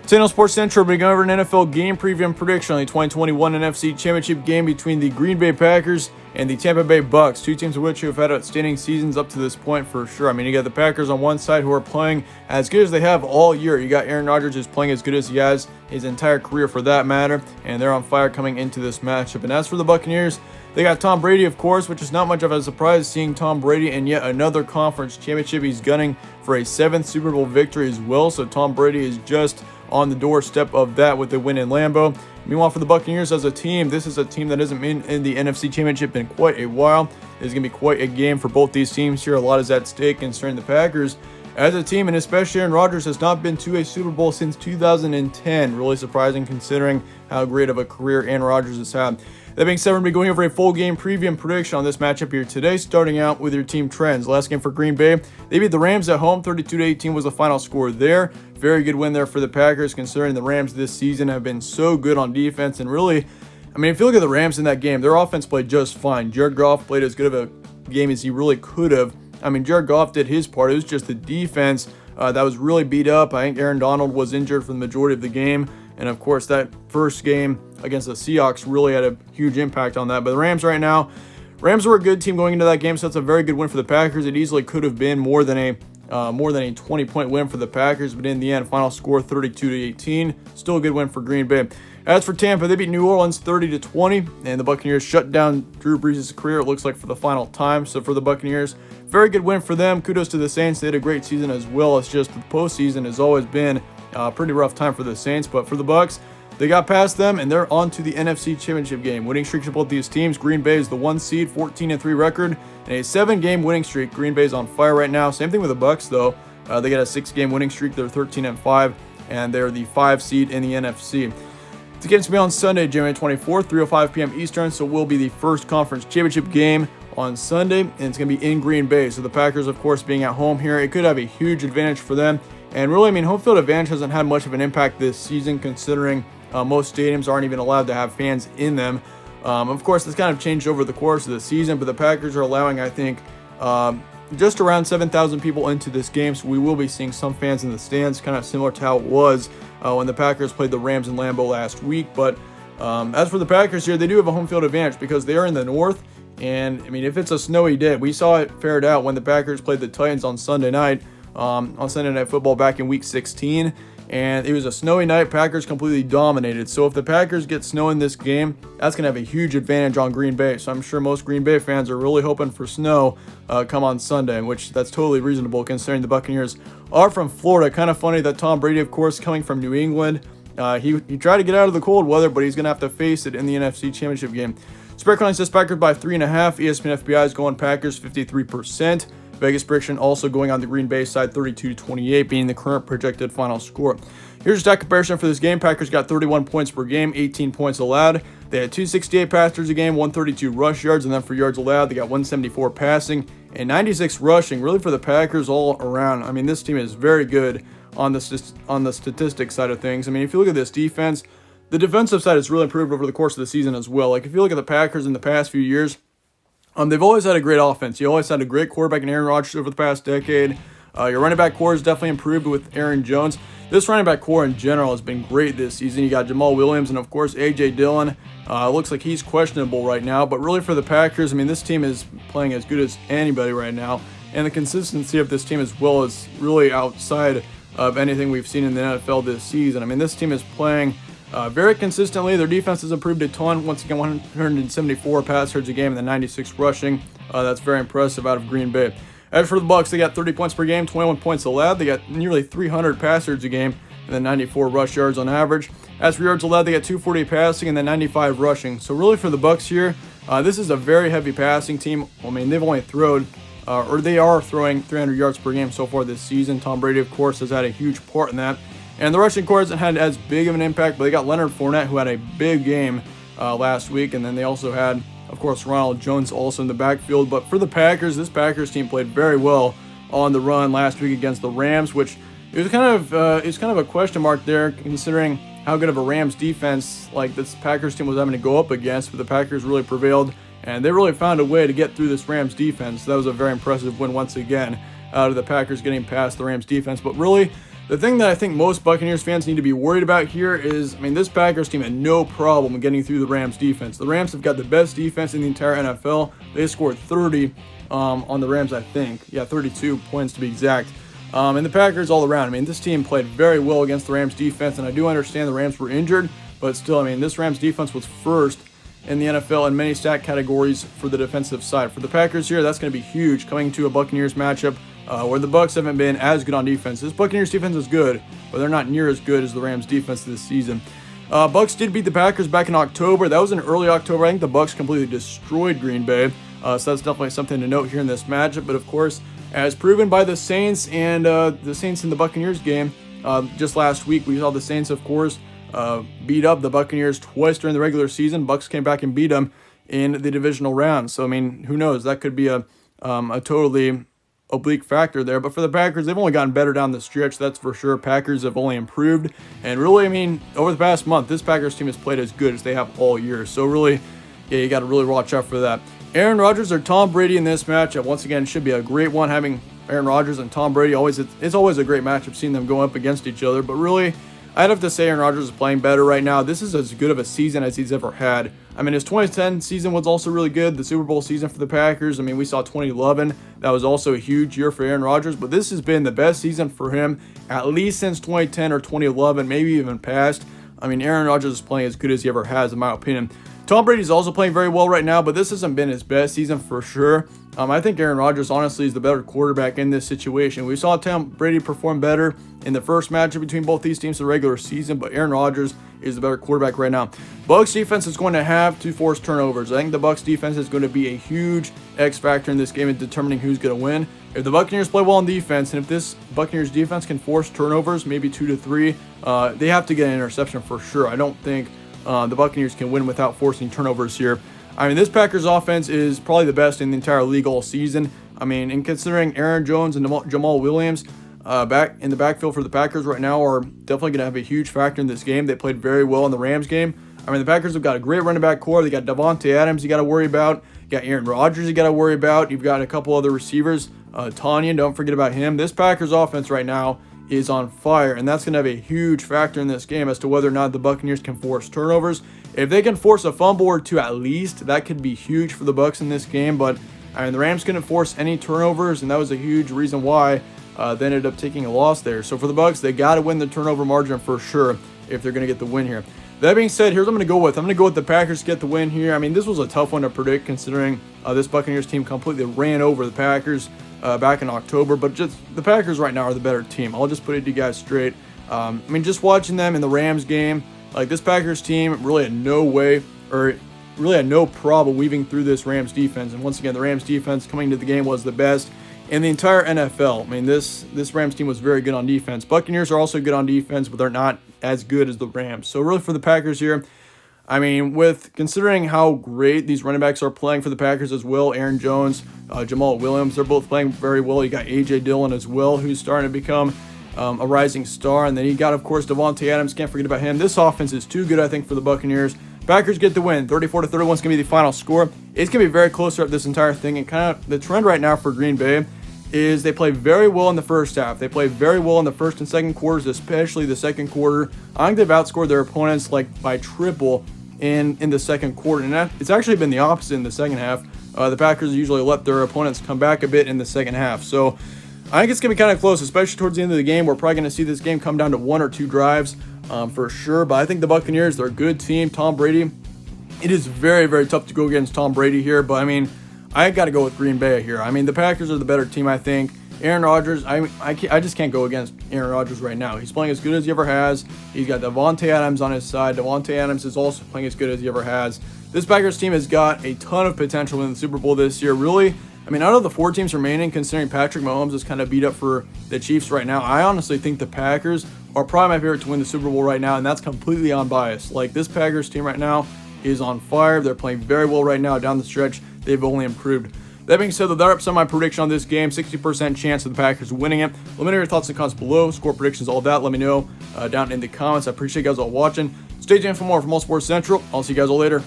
Today on Sports Central, we're going over an NFL game preview and prediction on the 2021 NFC Championship game between the Green Bay Packers and the Tampa Bay Bucks. Two teams of which have had outstanding seasons up to this point for sure. I mean, you got the Packers on one side who are playing as good as they have all year. You got Aaron Rodgers who's playing as good as he has his entire career for that matter, and they're on fire coming into this matchup. And as for the Buccaneers, they got Tom Brady, of course, which is not much of a surprise seeing Tom Brady in yet another conference championship. He's gunning for a 7th Super Bowl victory as well, so Tom Brady is just on the doorstep of that with the win in Lambeau. Meanwhile, for the Buccaneers as a team, this is a team that hasn't been in the NFC Championship in quite a while. It's going to be quite a game for both these teams here. A lot is at stake concerning the Packers as a team, and especially Aaron Rodgers has not been to a Super Bowl since 2010. Really surprising considering how great of a career Aaron Rodgers has had. That being said, we're going to be going over a full game preview and prediction on this matchup here today, starting out with your team trends. Last game for Green Bay, they beat the Rams at home. 32-18 was the final score there. Very good win there for the Packers, considering the Rams this season have been so good on defense. And really, I mean, if you look at the Rams in that game, their offense played just fine. Jared Goff played as good of a game as he really could have. I mean, Jared Goff did his part. It was just the defense that was really beat up. I think Aaron Donald was injured for the majority of the game. And of course, that first game against the Seahawks really had a huge impact on that. But the Rams right now, Rams were a good team going into that game, so that's a very good win for the Packers. It easily could have been more than a 20-point win for the Packers, but in the end, final score 32-18. Still a good win for Green Bay. As for Tampa, they beat New Orleans 30-20, and the Buccaneers shut down Drew Brees' career, it looks like, for the final time. So for the Buccaneers, very good win for them. Kudos to the Saints. They had a great season as well. It's just the postseason has always been a pretty rough time for the Saints, but for the Bucs, they got past them, and they're on to the NFC Championship game. Winning streaks for both these teams. Green Bay is the 1 seed, 14-3 record, and a 7-game winning streak. Green Bay's on fire right now. Same thing with the Bucs, though. They got a 6-game winning streak. They're 13-5, and they're the 5 seed in the NFC. The game's going to be on Sunday, January 24th, 3:05 p.m. Eastern, so it will be the first conference championship game on Sunday, and it's going to be in Green Bay. So the Packers, of course, being at home here, it could have a huge advantage for them. And really, I mean, home field advantage hasn't had much of an impact this season, considering most stadiums aren't even allowed to have fans in them. Of course, this kind of changed over the course of the season, but the Packers are allowing, I think, just around 7,000 people into this game, so we will be seeing some fans in the stands, kind of similar to how it was when the Packers played the Rams in Lambeau last week. But as for the Packers here, they do have a home field advantage because they are in the north, and I mean, if it's a snowy day, we saw it fared out when the Packers played the Titans on Sunday night, on Sunday Night Football back in Week 16, and it was a snowy night. Packers completely dominated. So if the Packers get snow in this game, that's going to have a huge advantage on Green Bay. So I'm sure most Green Bay fans are really hoping for snow come on Sunday, which that's totally reasonable considering the Buccaneers are from Florida. Kind of funny that Tom Brady, of course, coming from New England, he tried to get out of the cold weather, but he's going to have to face it in the NFC Championship game. Spread currently says Packers by 3.5. ESPN FPI is going Packers 53%. Vegas prediction also going on the Green Bay side, 32-28, being the current projected final score. Here's a stat comparison for this game. Packers got 31 points per game, 18 points allowed. They had 268 passers a game, 132 rush yards, and then for yards allowed, they got 174 passing and 96 rushing. Really for the Packers all around. I mean, this team is very good on the statistics side of things. I mean, if you look at this defense, the defensive side has really improved over the course of the season as well. Like, if you look at the Packers in the past few years, they've always had a great offense. You always had a great quarterback in Aaron Rodgers over the past decade. Your running back core has definitely improved with Aaron Jones. This running back core in general has been great this season. You got Jamal Williams and, of course, A.J. Dillon. Looks like he's questionable right now. But really for the Packers, I mean, this team is playing as good as anybody right now. And the consistency of this team as well is really outside of anything we've seen in the NFL this season. I mean, this team is playing very consistently. Their defense has improved a ton. Once again, 174 pass yards a game and then 96 rushing. That's very impressive out of Green Bay. As for the Bucs, they got 30 points per game, 21 points allowed. They got nearly 300 pass yards a game and then 94 rush yards on average. As for yards allowed, they got 240 passing and then 95 rushing. So really for the Bucs here, this is a very heavy passing team. I mean, they've only thrown, they are throwing 300 yards per game so far this season. Tom Brady, of course, has had a huge part in that. And the rushing core hasn't had as big of an impact, but they got Leonard Fournette, who had a big game last week. And then they also had, of course, Ronald Jones also in the backfield. But for the Packers, this Packers team played very well on the run last week against the Rams, which it was kind of a question mark there, considering how good of a Rams defense like this Packers team was having to go up against. But the Packers really prevailed, and they really found a way to get through this Rams defense. So that was a very impressive win once again out of the Packers getting past the Rams defense. But really, The thing that I think most Buccaneers fans need to be worried about here is, I mean, this Packers team had no problem getting through the Rams defense. The Rams have got the best defense in the entire NFL. They scored 30 on the Rams, I think. Yeah, 32 points to be exact. And the Packers all around. I mean, this team played very well against the Rams defense, and I do understand the Rams were injured, but still, I mean, this Rams defense was first in the NFL in many stat categories for the defensive side. For the Packers here, that's going to be huge coming to a Buccaneers matchup where the Bucs haven't been as good on defense. This Buccaneers defense is good, but they're not near as good as the Rams defense this season. Bucs did beat the Packers back in October. That was in early October. I think the Bucs completely destroyed Green Bay. So that's definitely something to note here in this matchup. But of course, as proven by the Saints and the Saints in the Buccaneers game just last week, we saw the Saints, of course, beat up the Buccaneers twice during the regular season. Bucs came back and beat them in the divisional round. So I mean, who knows? That could be a totally oblique factor there. But for the Packers, they've only gotten better down the stretch, that's for sure. Packers have only improved, and really, I mean, over the past month, this Packers team has played as good as they have all year. So really, yeah, you got to really watch out for that. Aaron Rodgers or Tom Brady in this matchup, once again, should be a great one. Having Aaron Rodgers and Tom Brady, it's always a great matchup seeing them go up against each other. But really, I'd have to say Aaron Rodgers is playing better right now. This is as good of a season as he's ever had. I mean, his 2010 season was also really good. The Super Bowl season for the Packers. I mean, we saw 2011. That was also a huge year for Aaron Rodgers. But this has been the best season for him, at least since 2010 or 2011, maybe even past. I mean, Aaron Rodgers is playing as good as he ever has, in my opinion. Tom Brady's also playing very well right now, but this hasn't been his best season for sure. I think Aaron Rodgers, honestly, is the better quarterback in this situation. We saw Tom Brady perform better in the first matchup between both these teams in the regular season, but Aaron Rodgers is the better quarterback right now. Bucs defense is going to have to force turnovers. I think the Bucs defense is going to be a huge X factor in this game in determining who's going to win. If the Buccaneers play well on defense, and if this Buccaneers defense can force turnovers, maybe 2 to 3, they have to get an interception for sure. I don't think the Buccaneers can win without forcing turnovers here. I mean, this Packers offense is probably the best in the entire league all season. I mean, and considering Aaron Jones and Jamal Williams back in the backfield for the Packers right now are definitely going to have a huge factor in this game. They played very well in the Rams game. I mean, the Packers have got a great running back core. They got Davante Adams you got to worry about. You got Aaron Rodgers you got to worry about. You've got a couple other receivers. Tanyan, don't forget about him. This Packers offense right now is on fire, and that's going to have a huge factor in this game as to whether or not the Buccaneers can force turnovers. If they can force a fumble or two at least, that could be huge for the Bucs in this game. But I mean, the Rams couldn't force any turnovers, and that was a huge reason why they ended up taking a loss there. So for the Bucs, they got to win the turnover margin for sure if they're going to get the win here. That being said, here's what I'm going to go with. I'm going to go with the Packers to get the win here. I mean, this was a tough one to predict considering this Buccaneers team completely ran over the Packers back in October. But just the Packers right now are the better team. I'll just put it to you guys straight. I mean, just watching them in the Rams game, like this Packers team really had no way or really had no problem weaving through this Rams defense. And once again, the Rams defense coming into the game was the best in the entire NFL. I mean, this Rams team was very good on defense. Buccaneers are also good on defense, but they're not as good as the Rams. So really for the Packers here, I mean, with considering how great these running backs are playing for the Packers as well, Aaron Jones, Jamal Williams, they're both playing very well. You got A.J. Dillon as well, who's starting to become a rising star. And then you got, of course, Davante Adams. Can't forget about him. This offense is too good, I think, for the Buccaneers. Packers get the win. 34-31 is going to be the final score. It's going to be very close throughout this entire thing. And kind of the trend right now for Green Bay is they play very well in the first half. They play very well in the first and second quarters, especially the second quarter. I think they've outscored their opponents like by triple in the second quarter. And it's actually been the opposite in the second half. The Packers usually let their opponents come back a bit in the second half. So I think it's going to be kind of close, especially towards the end of the game. We're probably going to see this game come down to 1 or 2 drives for sure. But I think the Buccaneers, they're a good team. Tom Brady, it is very, very tough to go against Tom Brady here. But, I mean, I got to go with Green Bay here. I mean, the Packers are the better team, I think. Aaron Rodgers, I just can't go against Aaron Rodgers right now. He's playing as good as he ever has. He's got Davante Adams on his side. Davante Adams is also playing as good as he ever has. This Packers team has got a ton of potential in the Super Bowl this year. Really, I mean, out of the 4 teams remaining, considering Patrick Mahomes is kind of beat up for the Chiefs right now, I honestly think the Packers are probably my favorite to win the Super Bowl right now, and that's completely unbiased. Like, this Packers team right now is on fire. They're playing very well right now down the stretch. They've only improved. That being said, that wraps up my prediction on this game. 60% chance of the Packers winning it. Let me know your thoughts and comments below. Score predictions, all of that. Let me know down in the comments. I appreciate you guys all watching. Stay tuned for more from All Sports Central. I'll see you guys all later.